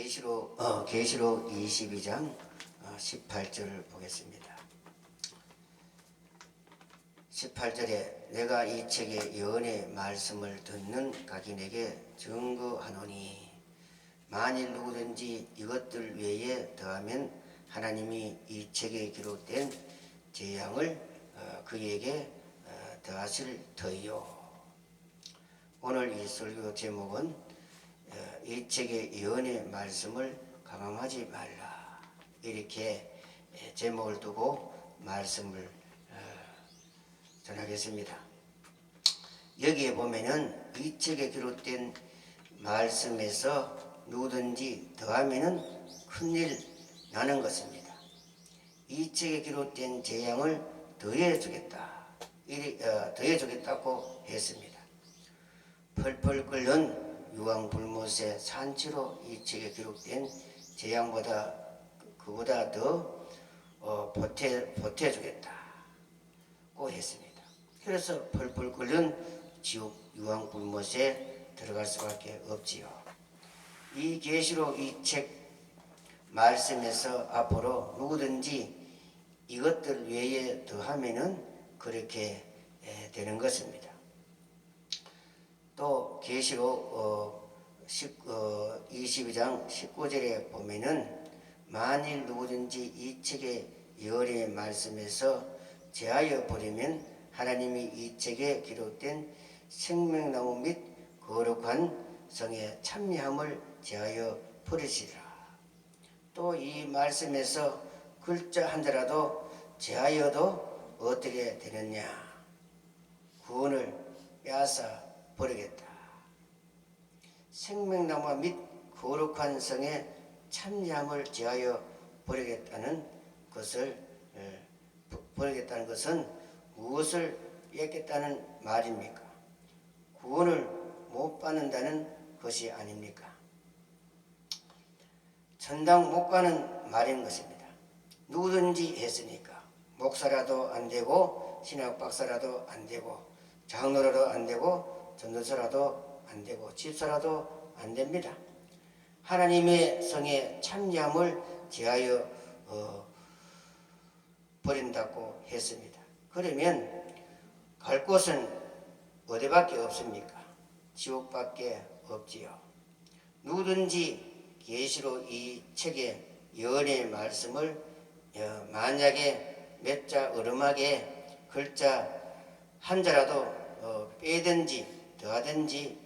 계시록 22장 18절을 보겠습니다. 18절에 내가 이 책의 예언의 말씀을 듣는 각인에게 증거하노니 만일 누구든지 이것들 외에 더하면 하나님이 이 책에 기록된 재앙을 그에게 더하실 터이요. 오늘 이 설교 제목은 이 책의 예언의 말씀을 가감하지 말라, 이렇게 제목을 두고 말씀을 전하겠습니다. 여기에 보면은 이 책에 기록된 말씀에서 누구든지 더하면은 큰일 나는 것입니다. 이 책에 기록된 재앙을 더해주겠다고 했습니다. 펄펄 끓는 유황불못의 산치로 이 책에 기록된 재앙보다 그보다 더 보태주겠다고 했습니다. 그래서 펄펄 끓는 지옥 유황불못에 들어갈 수밖에 없지요. 이 계시록 이 책 말씀에서 앞으로 누구든지 이것들 외에 더하면은 그렇게 되는 것입니다. 또 계시록 22장 19절에 보면은 만일 누구든지 이 책의 예언의 말씀에서 제하여 버리면 하나님이 이 책에 기록된 생명나무 및 거룩한 성의 참여함을 제하여 버리시리라. 또 이 말씀에서 글자 한 자라도 제하여도 어떻게 되느냐? 구원을 빼앗아 버리겠다. 생명나무 및 거룩한 성에 참여함을 제하여 버리겠다는 것은 무엇을 뺏겠다는 말입니까? 구원을 못 받는다는 것이 아닙니까? 천당 못 가는 말인 것입니다. 누구든지 했으니까 목사라도 안 되고 신학 박사라도 안 되고 장로라도 안 되고 전도사라도 안 되고 집사라도 안 됩니다. 하나님의 성에 참여함을 제하여 버린다고 했습니다. 그러면 갈 곳은 어디밖에 없습니까? 지옥밖에 없지요. 누구든지 계시록 이 책의 예언의 말씀을 만약에 몇 자 어름하게 글자 한 자라도 빼든지 더하든지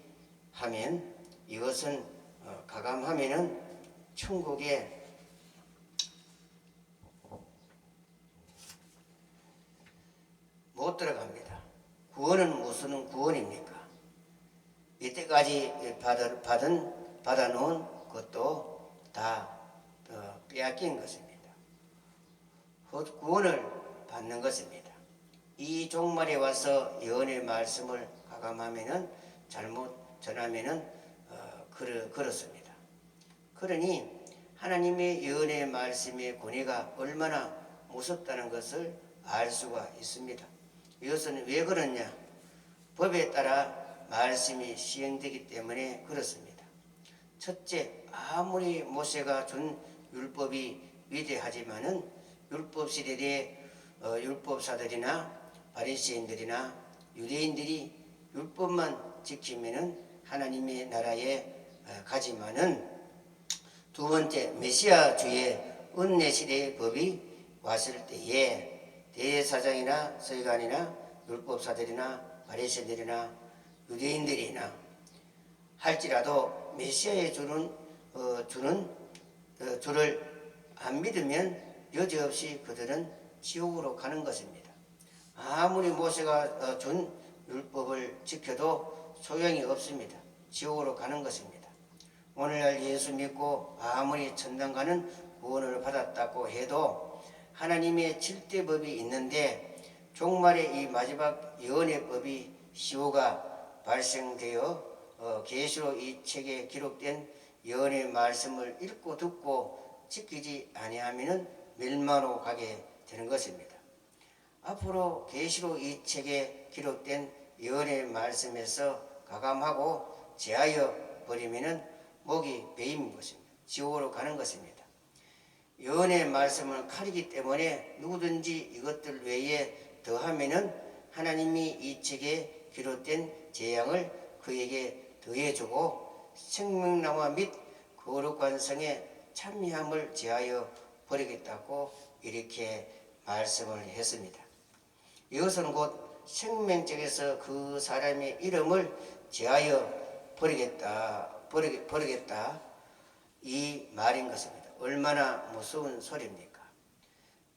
하면 이것은 가감하면은 천국에 못 들어갑니다. 구원은 무슨 구원입니까? 이때까지 받아놓은 것도 다 빼앗긴 것입니다. 구원을 받는 것입니다. 이 종말에 와서 예언의 말씀을 가감하면은 잘못 전하면은 그렇습니다. 그러니 하나님의 예언의 말씀의 권위가 얼마나 무섭다는 것을 알 수가 있습니다. 이것은 왜 그러냐? 법에 따라 말씀이 시행되기 때문에 그렇습니다. 첫째, 아무리 모세가 준 율법이 위대하지만은 율법 시대에 율법사들이나 바리새인들이나 유대인들이 율법만 지키면은 하나님의 나라에 가지만은 두 번째, 메시아 주의 은혜 시대의 법이 왔을 때에 대제사장이나 서기관이나 율법사들이나 바리새인들이나 유대인들이나 할지라도 메시아의 주를 안 믿으면 여지없이 그들은 지옥으로 가는 것입니다. 아무리 모세가 준 율법을 지켜도 소용이 없습니다. 지옥으로 가는 것입니다. 오늘날 예수 믿고 아무리 천당 가는 구원을 받았다고 해도 하나님의 7대 법이 있는데 종말의 이 마지막 예언의 법이 시효가 발생되어 계시록 이 책에 기록된 예언의 말씀을 읽고 듣고 지키지 아니하면은 멸망으로 가게 되는 것입니다. 앞으로 계시록 이 책에 기록된 예언의 말씀에서 가감하고 제하여 버리면은 목이 베인 것입니다. 지옥으로 가는 것입니다. 예언의 말씀은 칼이기 때문에 누구든지 이것들 외에 더하면은 하나님이 이 책에 기록된 재앙을 그에게 더해주고 생명나무 및 거룩한 성의 찬미함을 제하여 버리겠다고 이렇게 말씀을 했습니다. 이것은 곧 생명책에서 그 사람의 이름을 제하여 버리겠다 이 말인 것입니다. 얼마나 무서운 소리입니까?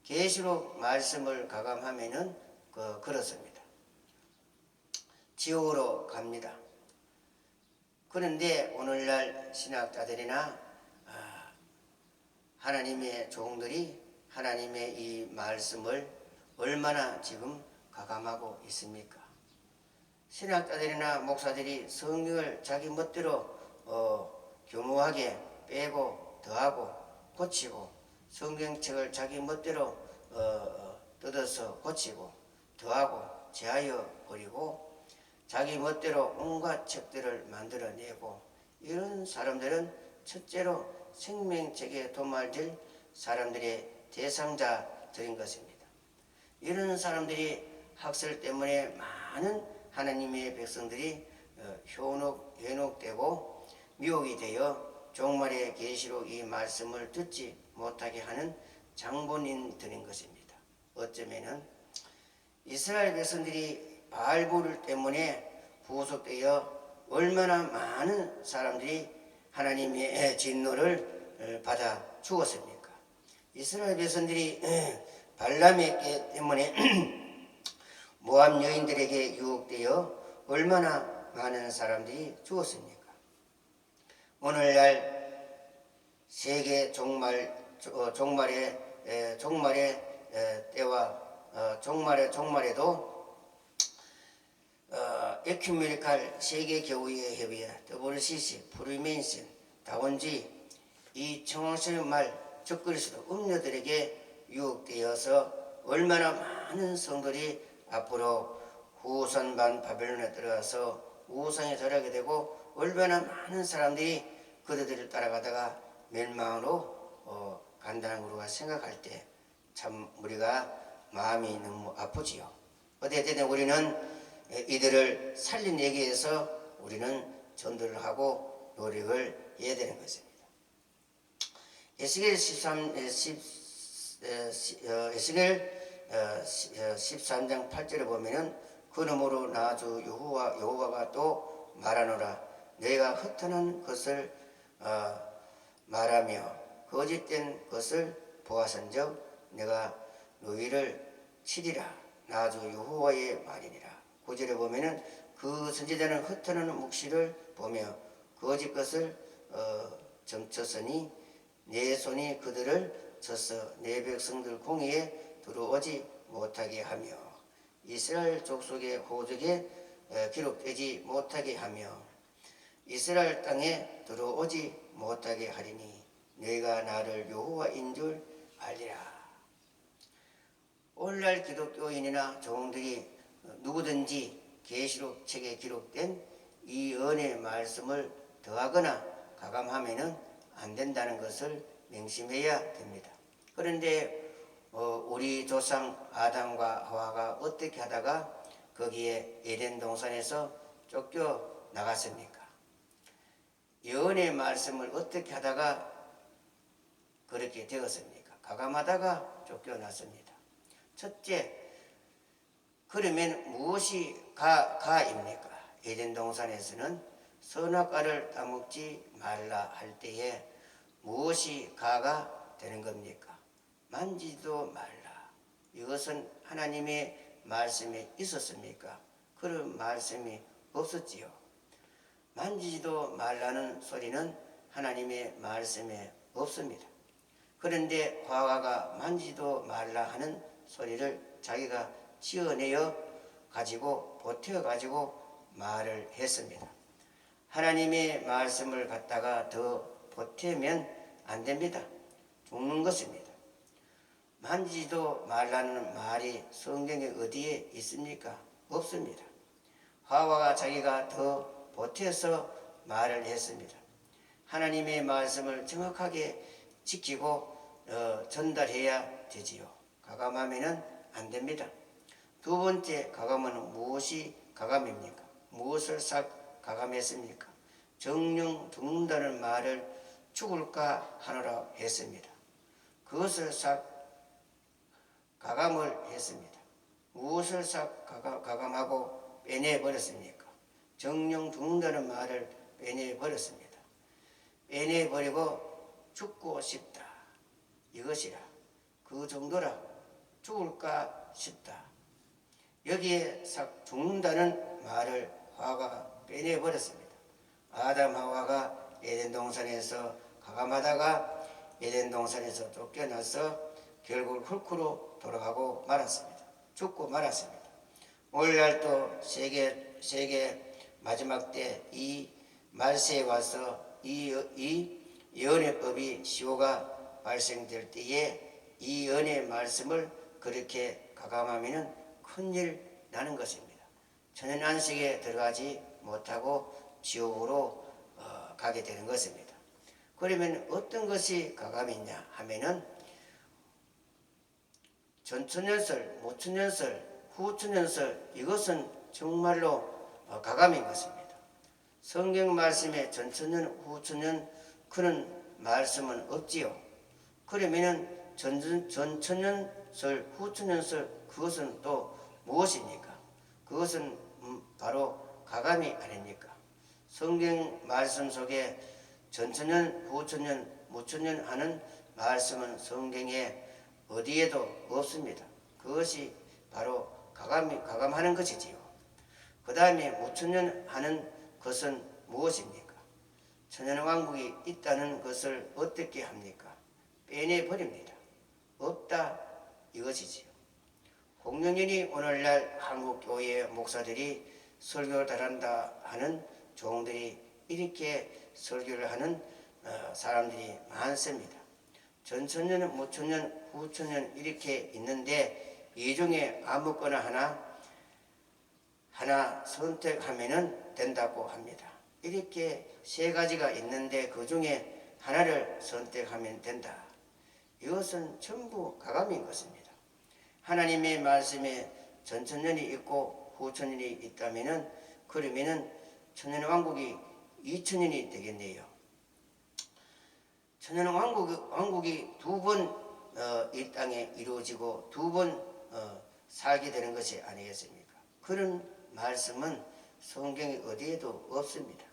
계시록 말씀을 가감하면은 그렇습니다. 지옥으로 갑니다. 그런데 오늘날 신학자들이나 하나님의 종들이 하나님의 이 말씀을 얼마나 지금 가감하고 있습니까? 신학자들이나 목사들이 성경을 자기 멋대로 교묘하게 빼고 더하고 고치고 성경책을 자기 멋대로 뜯어서 고치고 더하고 제하여 버리고 자기 멋대로 온갖 책들을 만들어내고 이런 사람들은 첫째로 생명책에 도말될 사람들의 대상자들인 것입니다. 이런 사람들이 학설 때문에 많은 하나님의 백성들이 현혹되고 미혹이 되어 종말의 계시록 이 말씀을 듣지 못하게 하는 장본인들인 것입니다. 어쩌면은 이스라엘 백성들이 바알불 때문에 구속되어 얼마나 많은 사람들이 하나님의 진노를 받아 죽었습니까? 이스라엘 백성들이 발람의 깨 때문에 모압 여인들에게 유혹되어 얼마나 많은 사람들이 죽었습니까? 오늘날 세계 종말의 때와 종말에도 에큐메니칼 세계교회 협의회, WCC, 프리메이슨, 다원주의 이 청황스러운 말 적그리스도 음녀들에게 유혹되어서 얼마나 많은 성도들이 앞으로 후손반 바벨론에 들어가서 우상에 절하게 되고 얼마나 많은 사람들이 그들을 따라가다가 멸망으로 간다는 걸 우리가 생각할 때 참 우리가 마음이 너무 아프지요. 어쨌든 우리는 이들을 살리내기 위해서 우리는 전도를 하고 노력을 해야 되는 것입니다. 에스겔 13장 8절에 보면은 그러므로 나 주 여호와가 또 말하노라 너희가 흩어난 것을 말하며 거짓된 것을 보아선적 내가 너희를 치리라 나 주 여호와의 말이니라. 9절에 보면은 그 선지자는 흩어나는 묵시를 보며 거짓 것을 점쳤으니 내 손이 그들을 쳐서 내 백성들 공의에 들어오지 못하게 하며 이스라엘 족속의 호적에 기록되지 못하게 하며 이스라엘 땅에 들어오지 못하게 하리니 너희가 나를 여호와인 줄 알리라. 오늘날 기독교인이나 종들이 누구든지 계시록 책에 기록된 이 은혜의 말씀을 더하거나 가감하면은 안 된다는 것을 명심해야 됩니다. 그런데 우리 조상 아담과 하와가 어떻게 하다가 거기에 에덴 동산에서 쫓겨 나갔습니까? 예언의 말씀을 어떻게 하다가 그렇게 되었습니까? 가감하다가 쫓겨났습니다. 첫째, 그러면 무엇이 가입니까? 에덴 동산에서는 선악과를 따먹지 말라 할 때에 무엇이 가가 되는 겁니까? 만지도 말라. 이것은 하나님의 말씀에 있었습니까? 그런 말씀이 없었지요. 만지지도 말라는 소리는 하나님의 말씀에 없습니다. 그런데 하와가 만지지도 말라 하는 소리를 자기가 지어내어 가지고 보태어 가지고 말을 했습니다. 하나님의 말씀을 갖다가 더 보태면 안 됩니다. 죽는 것입니다. 만지지도 말라는 말이 성경에 어디에 있습니까? 없습니다. 하와가 자기가 더 보태서 말을 했습니다. 하나님의 말씀을 정확하게 지키고 전달해야 되지요. 가감하면은 안 됩니다. 두 번째 가감은 무엇이 가감입니까? 무엇을 싹 가감했습니까? 정령 죽는다는 말을 죽을까 하노라 했습니다. 그것을 싹 가감을 했습니다. 무엇을 싹 가감하고 빼내버렸습니까? 정령 죽는다는 말을 빼내버렸습니다. 빼내버리고 죽고 싶다. 이것이라. 그 정도라. 죽을까 싶다. 여기에 싹 죽는다는 말을 화가 빼내버렸습니다. 아담 하와가 에덴 동산에서 가감하다가 에덴 동산에서 쫓겨나서 결국 흙으로 돌아가고 말았습니다. 죽고 말았습니다. 오늘날도 세계 마지막 때 이 말세에 와서 이 연회법이 시효가 발생될 때에 이 연회 말씀을 그렇게 가감하면 큰일 나는 것입니다. 천연 안식에 들어가지 못하고 지옥으로 가게 되는 것입니다. 그러면 어떤 것이 가감이냐 하면은 전천년설, 모천년설, 후천년설 이것은 정말로 가감인 것입니다. 성경 말씀에 전천년, 후천년 그런 말씀은 없지요. 그러면은 전천년설, 후천년설 그것은 또 무엇입니까? 그것은 바로 가감이 아닙니까? 성경 말씀 속에 전천년, 후천년, 무천년 하는 말씀은 성경에 어디에도 없습니다. 그것이 바로 가감하는 것이지요. 그 다음에 무천년 하는 것은 무엇입니까? 천년왕국이 있다는 것을 어떻게 합니까? 빼내버립니다. 없다 이것이지요. 공룡년이 오늘날 한국교회 목사들이 설교를 잘한다 하는 종들이 이렇게 설교를 하는 사람들이 많습니다. 전천년, 무천년, 후천년 이렇게 있는데 이 중에 아무거나 하나 선택하면 된다고 합니다. 이렇게 세 가지가 있는데 그 중에 하나를 선택하면 된다. 이것은 전부 가감인 것입니다. 하나님의 말씀에 전천년이 있고 후천년이 있다면은 그러면은 천년왕국이 2000년이 되겠네요. 천년왕국이 두 번 이 땅에 이루어지고 두 번 살게 되는 것이 아니겠습니까? 그런 말씀은 성경에 어디에도 없습니다.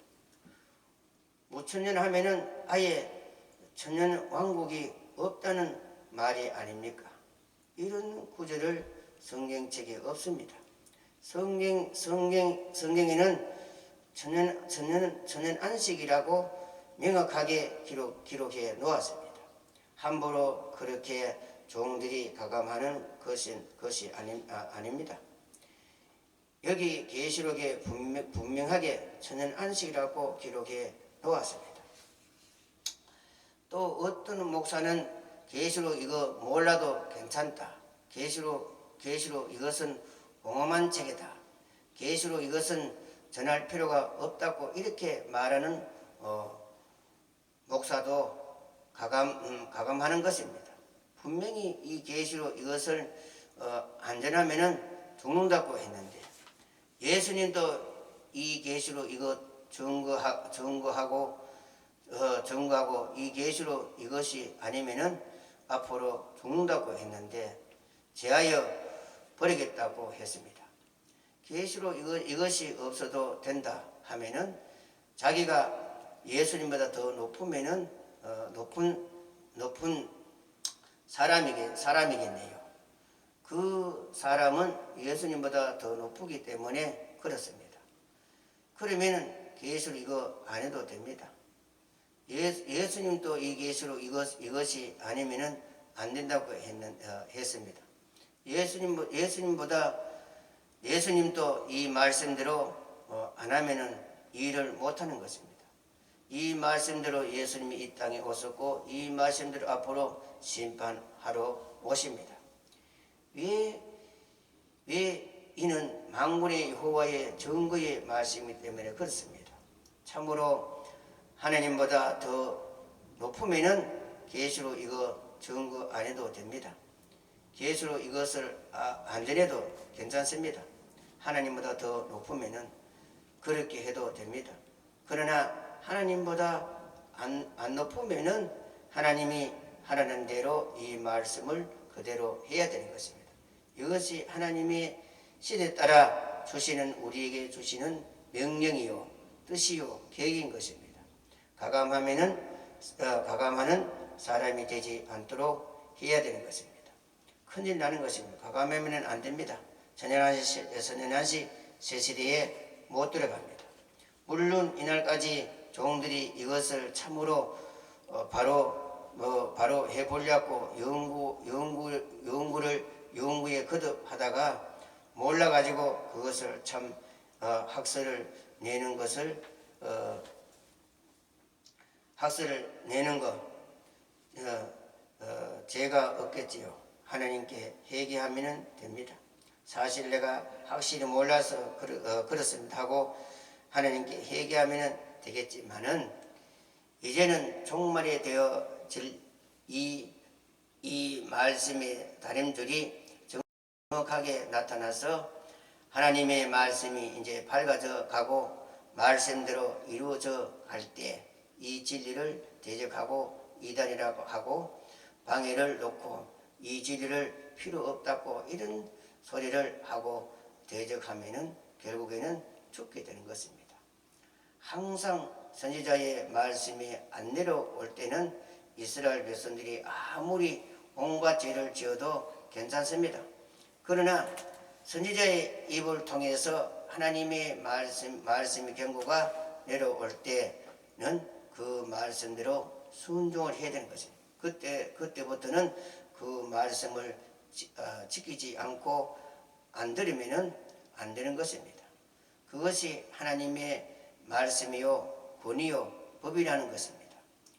무천년 하면은 아예 천년왕국이 없다는 말이 아닙니까? 이런 구절을 성경책에 없습니다. 성경에는 천년 안식이라고 명확하게 기록해 놓았습니다. 함부로 그렇게 종들이 가감하는 것이 아닙니다. 여기 계시록에 분명하게 천년 안식이라고 기록해 놓았습니다. 또 어떤 목사는 계시록 이거 몰라도 괜찮다. 계시록 이것은 옹험한 책이다. 계시록 이것은 전할 필요가 없다고 이렇게 말하는 목사도 가감하는 것입니다. 분명히 이 계시록 이것을 안 전하면은 죽는다고 했는데 예수님도 이 계시록 이것 증거하고 이 계시록 이것이 아니면은 앞으로 죽는다고 했는데 제하여 버리겠다고 했습니다. 계시록 이것이 없어도 된다 하면은 자기가 예수님보다 더 높으면은 높은 사람이겠네요. 그 사람은 예수님보다 더 높기 때문에 그렇습니다. 그러면은 계시록 이거 안 해도 됩니다. 예수님도 이 계시록 이것이 아니면은 안 된다고 했습니다. 예수님도 이 말씀대로 안 하면은 일을 못 하는 것입니다. 이 말씀대로 예수님이 이 땅에 오셨고 이 말씀대로 앞으로 심판하러 오십니다. 왜 이는 만군의 여호와의 증거의 말씀이기 때문에 그렇습니다. 참으로 하나님보다 더 높으면은 계시로 이거 증거 안 해도 됩니다. 계시로 이것을 안 전해도 괜찮습니다. 하나님보다 더 높으면은 그렇게 해도 됩니다. 그러나 하나님보다 안 높으면은 하나님이 하라는 대로 이 말씀을 그대로 해야 되는 것입니다. 이것이 하나님의 시대에 따라 주시는, 우리에게 주시는 명령이요 뜻이요 계획인 것입니다. 가감하는 사람이 되지 않도록 해야 되는 것입니다. 큰일 나는 것입니다. 가감하면 안 됩니다. 선연한시 새 시대에 못 들어갑니다. 물론 이날까지 종들이 이것을 참으로 바로 해보려고 연구에 거듭하다가 몰라가지고 그것을 참 학설을 내는 거 죄가 없겠지요. 하나님께 회개하면 됩니다. 사실 내가 확실히 몰라서 그렇습니다 하고 하나님께 회개하면 되겠지만은 이제는 종말에 되어질 이 말씀의 다림들이 정확하게 나타나서 하나님의 말씀이 이제 밝아져 가고 말씀대로 이루어져 갈 때 이 진리를 대적하고 이단이라고 하고 방해를 놓고 이 진리를 필요 없다고 이런 소리를 하고 대적하면은 결국에는 죽게 되는 것입니다. 항상 선지자의 말씀이 안 내려올 때는 이스라엘 백성들이 아무리 온갖 죄를 지어도 괜찮습니다. 그러나 선지자의 입을 통해서 하나님의 말씀의 경고가 내려올 때는 그 말씀대로 순종을 해야 되는 것입니다. 그때부터는 그 말씀을 지키지 않고 안 들으면은 안 되는 것입니다. 그것이 하나님의 말씀이요 권위요 법이라는 것입니다.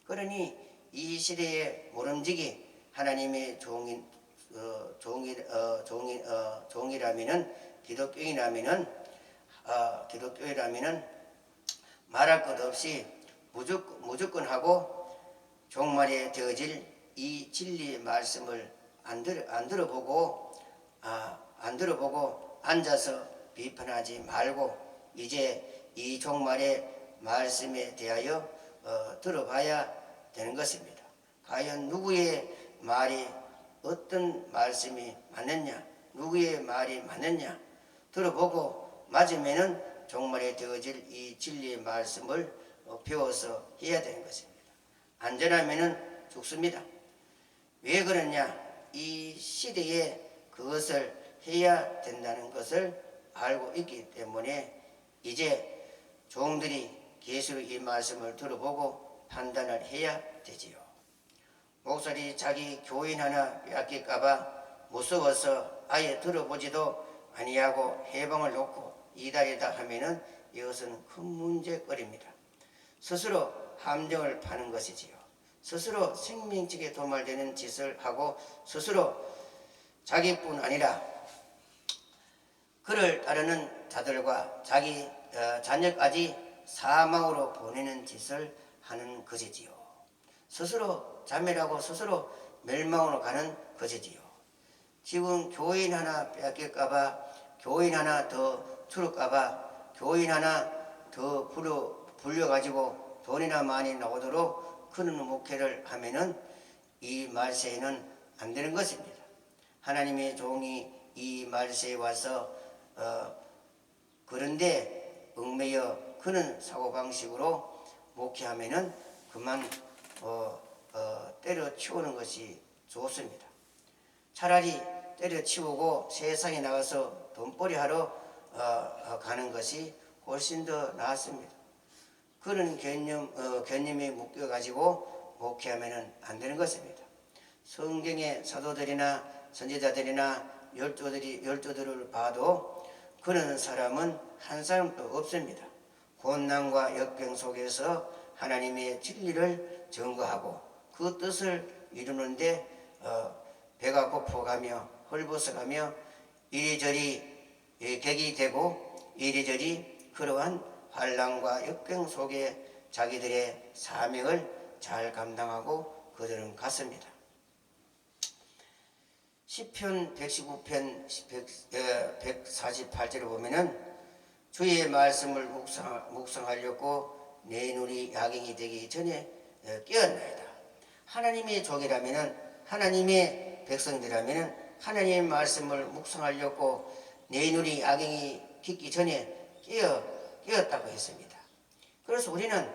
그러니 이 시대에 모름지기 하나님의 종이라면은 기독교인이라면은 말할 것 없이 무조건 하고 종말에 되어질 이 진리의 말씀을 안 들어보고 앉아서 비판하지 말고 이제 이 종말의 말씀에 대하여 들어봐야 되는 것입니다. 과연 누구의 말이 어떤 말씀이 맞느냐, 누구의 말이 맞느냐 들어보고 맞으면은 종말에 되어질 이 진리의 말씀을 배워서 해야 되는 것입니다. 안전하면은 죽습니다. 왜 그러냐? 이 시대에 그것을 해야 된다는 것을 알고 있기 때문에 이제 종들이 계시로 이 말씀을 들어보고 판단을 해야 되지요. 목사들이 자기 교인 하나 빼앗길까봐 무서워서 아예 들어보지도 아니하고 해방을 놓고 이달이다 하면은 이것은 큰 문제거리입니다. 스스로 함정을 파는 것이지요. 스스로 생명직에 도말되는 짓을 하고 스스로 자기뿐 아니라 그를 따르는 자들과 자기 자녀까지 사망으로 보내는 짓을 하는 것이지요. 스스로 자멸하고 스스로 멸망으로 가는 것이지요. 지금 교인 하나 빼앗길까봐, 교인 하나 더 줄을까봐, 교인 하나 더 불려가지고 돈이나 많이 나오도록 그런 목회를 하면은 이 말세에는 안 되는 것입니다. 하나님의 종이 이 말세에 와서 그런데 얽매여 그런 사고방식으로 목회하면은 그만 때려치우는 것이 좋습니다. 차라리 때려치우고 세상에 나가서 돈벌이 하러 가는 것이 훨씬 더 낫습니다. 그런 개념에 묶여가지고 목회하면 안 되는 것입니다. 성경의 사도들이나 선지자들이나 열조들을 봐도 그런 사람은 한 사람도 없습니다. 고난과 역경 속에서 하나님의 진리를 증거하고 그 뜻을 이루는데 배가 고파가며 헐벗어가며 이리저리 객이 되고 이리저리 그러한 환난과 역경 속에 자기들의 사명을 잘 감당하고 그들은 갔습니다. 시편 119편 148절에 보면은 주의 말씀을 묵상하려고 내 눈이 야경이 되기 전에 깨었나이다. 하나님의 종이라면은, 하나님의 백성들이라면은 하나님의 말씀을 묵상하려고 내 눈이 야경이 깊기 전에 깨었다고 했습니다. 그래서 우리는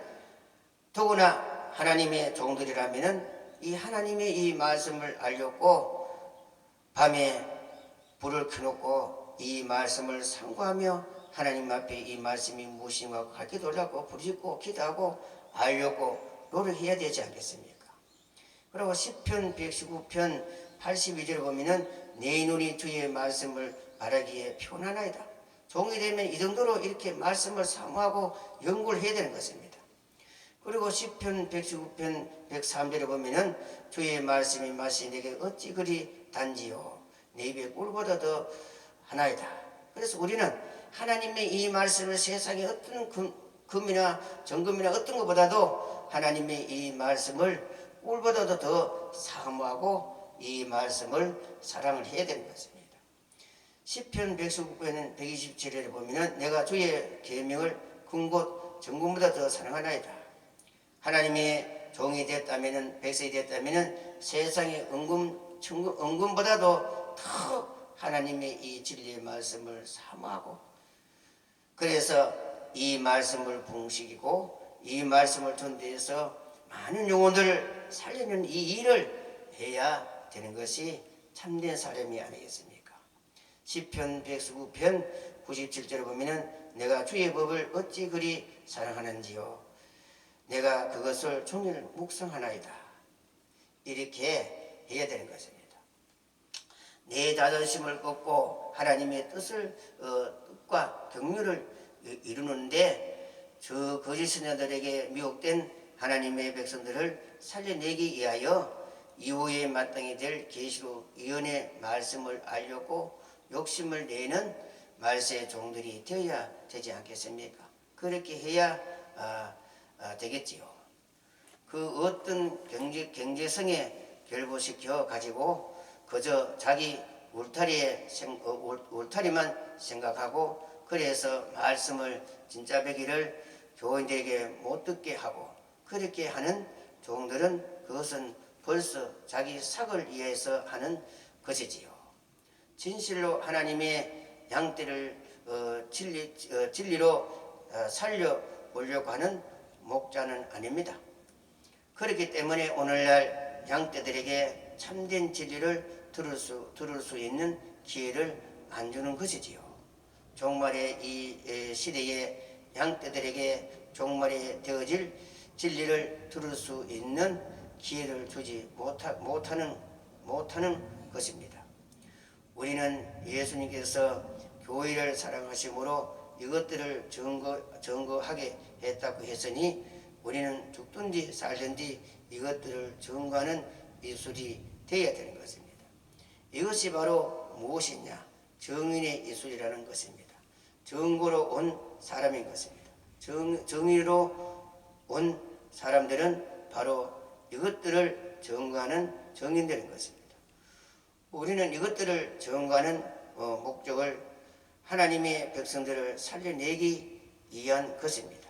더구나 하나님의 종들이라면은 이 하나님의 이 말씀을 알려고 밤에 불을 켜놓고 이 말씀을 상고하며 하나님 앞에 이 말씀이 무엇인가 갈게 돌라고 부르짖고 기도하고 알려고 노력해야 되지 않겠습니까? 그리고 시편 119편 82절에 보면은 내 눈이 주의 말씀을 바라기에 피곤하나이다. 종이 되면 이 정도로 이렇게 말씀을 사모하고 연구를 해야 되는 것입니다. 그리고 시편 119편 103절에 보면은 주의 말씀이 마치 내게 어찌 그리 단지요 내 입에 꿀보다 더 하나이다. 그래서 우리는 하나님의 이 말씀을 세상의 어떤 금이나 정금이나 어떤 것보다도 하나님의 이 말씀을 꿀보다도 더 사모하고 이 말씀을 사랑을 해야 되는 것입니다. 시편 119편 127절에 보면은 내가 주의 계명을 궁곳 정금보다 더 사랑하나이다. 하나님의 종이 됐다면은, 백성이 됐다면은 세상의 은금보다도 더 하나님의 이 진리의 말씀을 사모하고, 그래서 이 말씀을 봉식이고 이 말씀을 전대해서 많은 영혼들을 살리는 이 일을 해야 되는 것이 참된 사람이 아니겠습니까? 시편 119편 97절에 보면은 내가 주의 법을 어찌 그리 사랑하는지요 내가 그것을 종일 묵상하나이다. 이렇게 해야 되는 것입니다. 내 자존심을 꺾고 하나님의 뜻과 경륜을 이루는데 저 거짓 선자들에게 미혹된 하나님의 백성들을 살려내기 위하여 이후에 마땅히 될 계시로 예언의 말씀을 알려고 욕심을 내는 말세의 종들이 되어야 되지 않겠습니까? 그렇게 해야 되겠지요. 그 어떤 경제성에 결부시켜 가지고 그저 자기 울타리만 생각하고 그래서 말씀을 진짜 배기를 교인들에게 못 듣게 하고 그렇게 하는 종들은 그것은 벌써 자기 삭을 위해서 하는 것이지요. 진실로 하나님의 양떼를 진리로 살려보려고 하는 목자는 아닙니다. 그렇기 때문에 오늘날 양떼들에게 참된 진리를 들을 수 있는 기회를 안 주는 것이지요. 종말의 이 시대에 양떼들에게 종말에 되어질 진리를 들을 수 있는 기회를 주지 못하는 것입니다. 우리는 예수님께서 교회를 사랑하심으로 이것들을 증거하게 했다고 했으니 우리는 죽든지 살든지 이것들을 증거하는 이술이 되어야 되는 것입니다. 이것이 바로 무엇이냐? 정인의 이술이라는 것입니다. 정고로 온 사람인 것입니다. 정의로 온 사람들은 바로 이것들을 증거하는 정인들인 것입니다. 우리는 이것들을 증거하는 목적을 하나님의 백성들을 살려내기 위한 것입니다.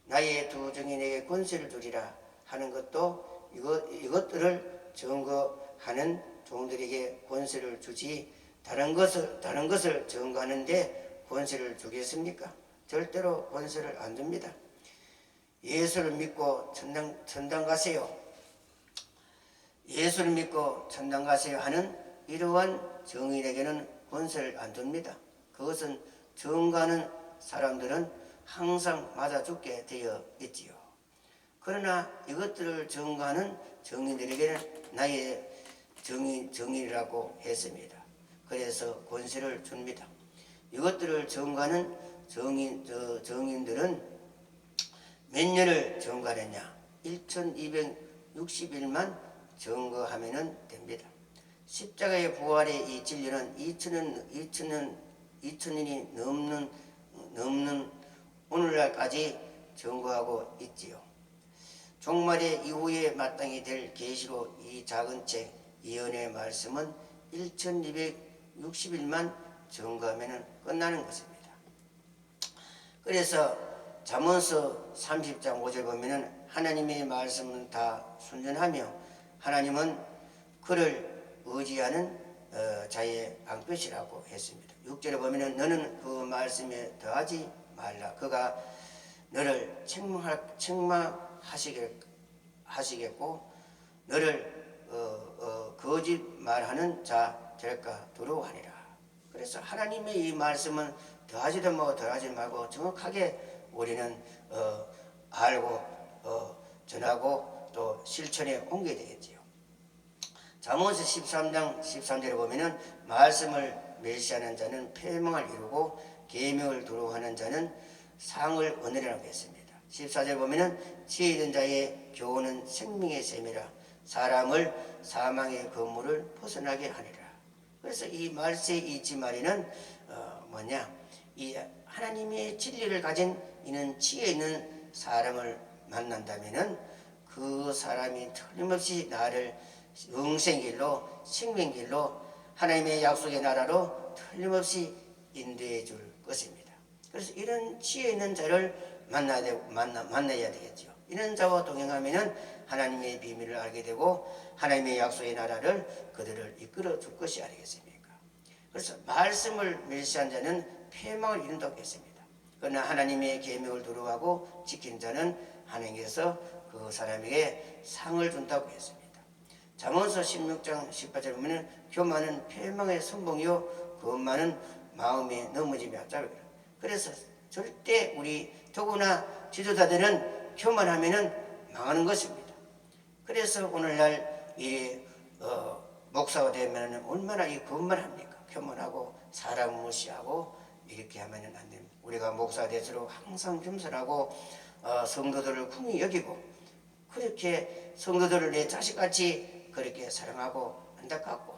나의 두 정인에게 권세를 주리라 하는 것도 이것들을 증거하는 종들에게 권세를 주지 다른 것을 증거하는데 권세를 주겠습니까? 절대로 권세를 안 줍니다. 예수를 믿고 천당 가세요. 예수를 믿고 천당 가세요 하는 이러한 정인에게는 권세를 안 줍니다. 그것은 증거하는 사람들은 항상 맞아 죽게 되어 있지요. 그러나 이것들을 증거하는 정인들에게는 나의 정인이라고 했습니다. 그래서 권세를 줍니다. 이것들을 증거하는 정인들은 몇 년을 증거하느냐? 1261만 증거하면 됩니다. 십자가의 부활의 이 진리는 2000년이 넘는 오늘날까지 증거하고 있지요. 종말의 이후에 마땅히 될 계시록 이 작은 책 예언의 말씀은 1260일만 증거하면 끝나는 것입니다. 그래서 잠언서 30장 5절 보면은 하나님의 말씀은 다 순전하며 하나님은 그를 의지하는 자의 방패시라고 했습니다. 6절에 보면은 너는 그 말씀에 더하지 말라. 그가 너를 책망하시겠고 너를 거짓말하는 자 될까 두려워하니라. 그래서 하나님의 이 말씀은 더하지도 말고 덜하지 말고 정확하게 우리는 알고 전하고 또 실천에 옮겨야 되겠지요. 잠언서 13장 13절에 보면은 말씀을 멸시하는 자는 패망을 이루고 계명을 두려워하는 자는 상을 얻으리라고 했습니다. 14절 보면은 지혜 있는 자의 교훈은 생명의 셈이라 사람을 사망의 건물을 벗어나게 하리라. 그래서 이 말세의 이 지마리는 뭐냐? 이 하나님의 진리를 가진 이는 지혜 있는 사람을 만난다면은 그 사람이 틀림없이 나를 영생길로 생명길로 하나님의 약속의 나라로 틀림없이 인도해 줄 것입니다. 그래서 이런 지혜 있는 자를 만나야 되겠죠. 이런 자와 동행하면은 하나님의 비밀을 알게 되고 하나님의 약속의 나라를 그들을 이끌어 줄 것이 아니겠습니까? 그래서 말씀을 멸시한 자는 패망을 이룬다고 했습니다. 그러나 하나님의 계명을 두려워하고 지킨 자는 하나님께서 그 사람에게 상을 준다고 했습니다. 잠언서 16장 18절 보면 교만은 패망의 선봉이요 거만은 마음의 넘어짐이 앞잡이라. 그래서 절대 우리 더구나 지도자들은 교만하면은 망하는 것입니다. 그래서 오늘날 이 목사가 되면 얼마나 이 거만합니까? 교만하고 사람 무시하고 이렇게 하면은 안 됩니다. 우리가 목사가 될수록 항상 겸손하고 성도들을 긍히 여기고 그렇게 성도들을 내 자식같이 그렇게 사랑하고 안타깝고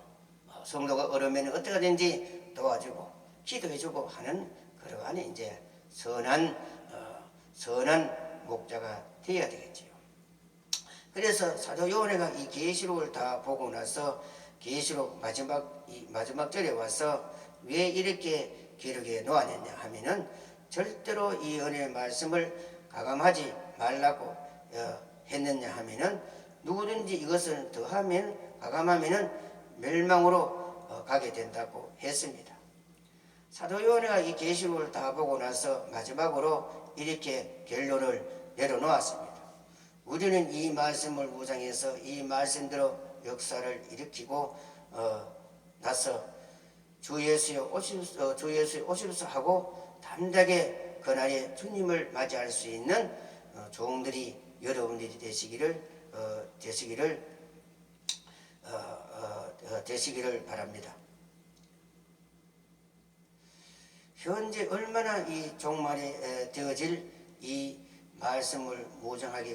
성도가 어려우면 어떻게 하든지 도와주고 기도해주고 하는 그러한 이제 선한 목자가 되어야 되겠지요. 그래서 사도 요한이가 이 계시록을 다 보고 나서 계시록 마지막 절에 와서 왜 이렇게 기록해 놓았느냐 하면은 절대로 이 은혜의 말씀을 가감하지 말라고 했느냐 하면은 누구든지 이것을 더하면 가감하면은 멸망으로 가게 된다고 했습니다. 사도 요한이가 이 계시록을 다 보고 나서 마지막으로 이렇게 결론을 내려놓았습니다. 우리는 이 말씀을 묵상해서 이 말씀대로 역사를 일으키고 나서 주 예수의 오실수 하고 담대하게 그날에 주님을 맞이할 수 있는 종들이 여러분들이 되시기를 바랍니다. 현재 얼마나 이 종말에 되어질 이 말씀을 모장하기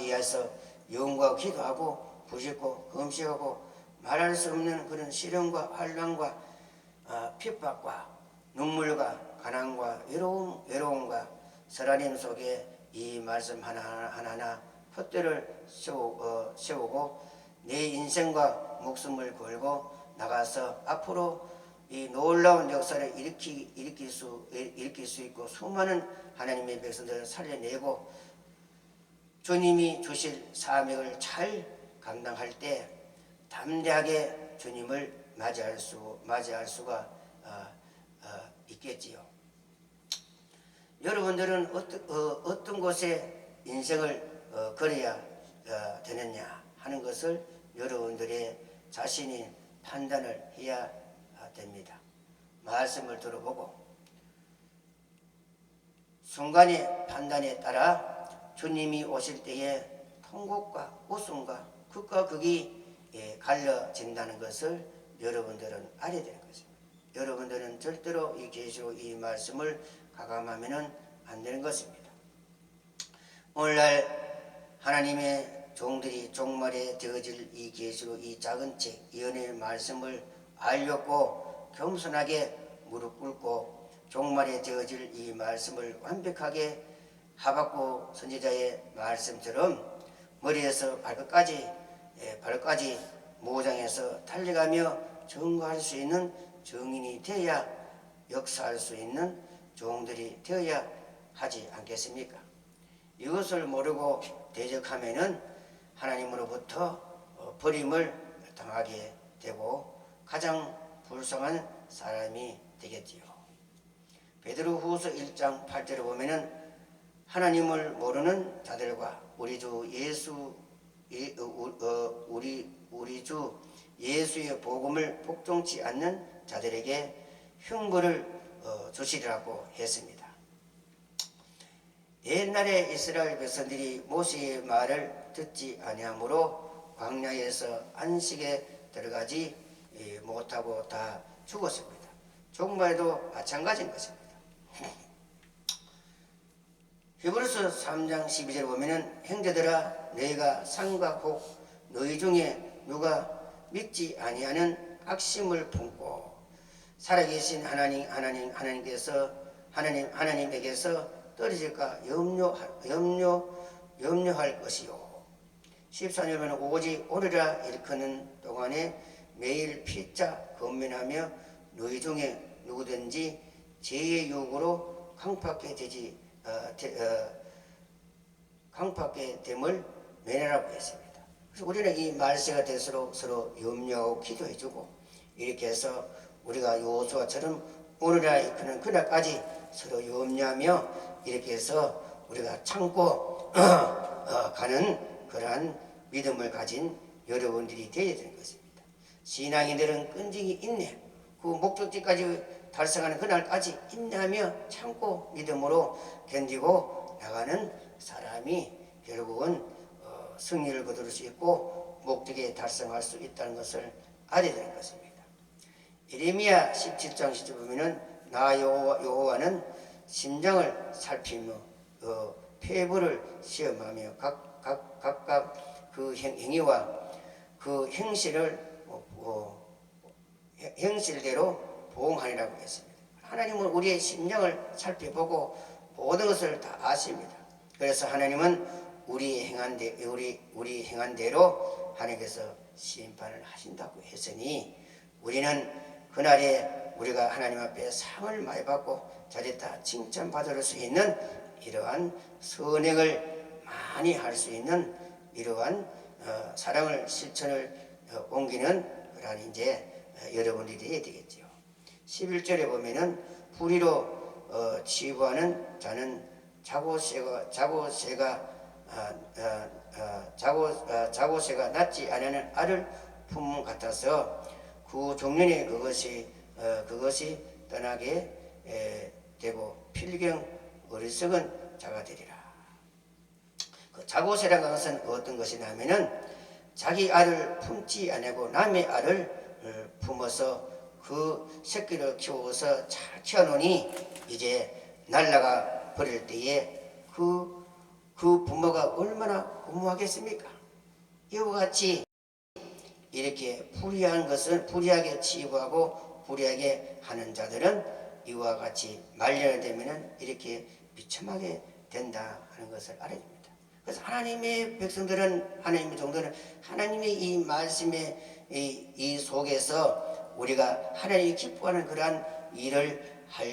위해서 영과 기도하고 부식고 금식하고 말할 수 없는 그런 시련과 환난과 핍박과 눈물과 가난과 외로움과 설아님 속에 이 말씀 하나하나 푯대를 세우고 내 인생과 목숨을 걸고 나가서 앞으로 이 놀라운 역사를 일으킬 수 있고 수많은 하나님의 백성들을 살려내고 주님이 주실 사명을 잘 감당할 때 담대하게 주님을 맞이할 수가 있겠지요. 여러분들은 어떤 곳에 인생을 걸어야 되느냐 하는 것을 여러분들의 자신이 판단을 해야 됩니다. 말씀을 들어보고 순간의 판단에 따라 주님이 오실 때에 통곡과 웃음과 극과 극이 갈려진다는 것을 여러분들은 알아야 되는 것입니다. 여러분들은 절대로 이 계시록 이 말씀을 가감하면 안 되는 것입니다. 오늘날 하나님의 종들이 종말에 되어질 이 계시록 이 작은 책 예언의 말씀을 알렸고 겸손하게 무릎 꿇고 종말에 되어질 이 말씀을 완벽하게 하박국 선지자의 말씀처럼 머리에서 발끝까지 모장해서 달려가며 증거할 수 있는 증인이 되어야 역사할 수 있는 종들이 되어야 하지 않겠습니까? 이것을 모르고 대적하면은 하나님으로부터 버림을 당하게 되고 가장 불쌍한 사람이 되겠지요. 베드로후서 1장 8절에 보면은 하나님을 모르는 자들과 우리 주 예수의 복음을 복종치 않는 자들에게 흉보를 주시리라고 했습니다. 옛날에 이스라엘 백성들이 모세의 말을 듣지 아니하므로 광야에서 안식에 들어가지 못하고 다 죽었습니다. 종말에도 마찬가지인 것입니다. 히브리서 3장 12절에 보면은 형제들아 너희가 상과 복 너희 중에 누가 믿지 아니하는 악심을 품고 살아계신 하나님에게서 떨어질까 염려할 것이요. 14절 보면 오직 오리라 일컫는 동안에 매일 피차 권면하며 너희 중에 누구든지 죄의 유혹으로 강팍게 됨을 면하라고 했습니다. 그래서 우리는 이 말세가 될수록 서로 염려하고 기도해주고 이렇게 해서 우리가 여호수아처럼 오늘날 이끄는 그날까지 서로 염려하며 이렇게 해서 우리가 참고 가는 그러한 믿음을 가진 여러분들이 되어야 되는 것입니다. 신앙인들은 끈질기 인내, 그 목적지까지 달성하는 그날까지 인내하며 참고 믿음으로 견디고 나가는 사람이 결국은 승리를 거둘 수 있고 목적에 달성할 수 있다는 것을 알아야 되는 것입니다. 예레미야 17장 10절 보면은 나 여호와는 심장을 살피며 폐부를 시험하며 각각 그 행위와 그 행실대로 보응하리라고 했습니다. 하나님은 우리의 심령을 살펴보고 모든 것을 다 아십니다. 그래서 하나님은 우리 행한 대로 하나님께서 심판을 하신다고 했으니 우리는 그날에 우리가 하나님 앞에 상을 많이 받고 잘했다 칭찬받을 수 있는 이러한 선행을 많이 할 수 있는 이러한 사랑을 실천을 옮기는 그러한 이제 여러분들이 되어야 되겠죠. 11절에 보면은 불의로 치부하는 자는 자고새가 낳지 않은 알을 품음 같아서 그 종년에 그것이 떠나게 되고 필경 어리석은 자가 되리라. 그 자고새라는 것은 어떤 것이냐면은 자기 알을 품지 아니하고 남의 알을 품어서 그 새끼를 키워서 잘 키워놓으니 이제 날라가 버릴 때에 그 부모가 얼마나 고무하겠습니까? 이와 같이 이렇게 불의한 것을 불의하게 치부하고 불의하게 하는 자들은 이와 같이 말년이 되면은 이렇게 비참하게 된다 하는 것을 알아야 됩니다. 그래서 하나님의 백성들은 하나님의 종들은 하나님의 이 말씀의 이 속에서 우리가 하나님이 기뻐하는 그러한 일을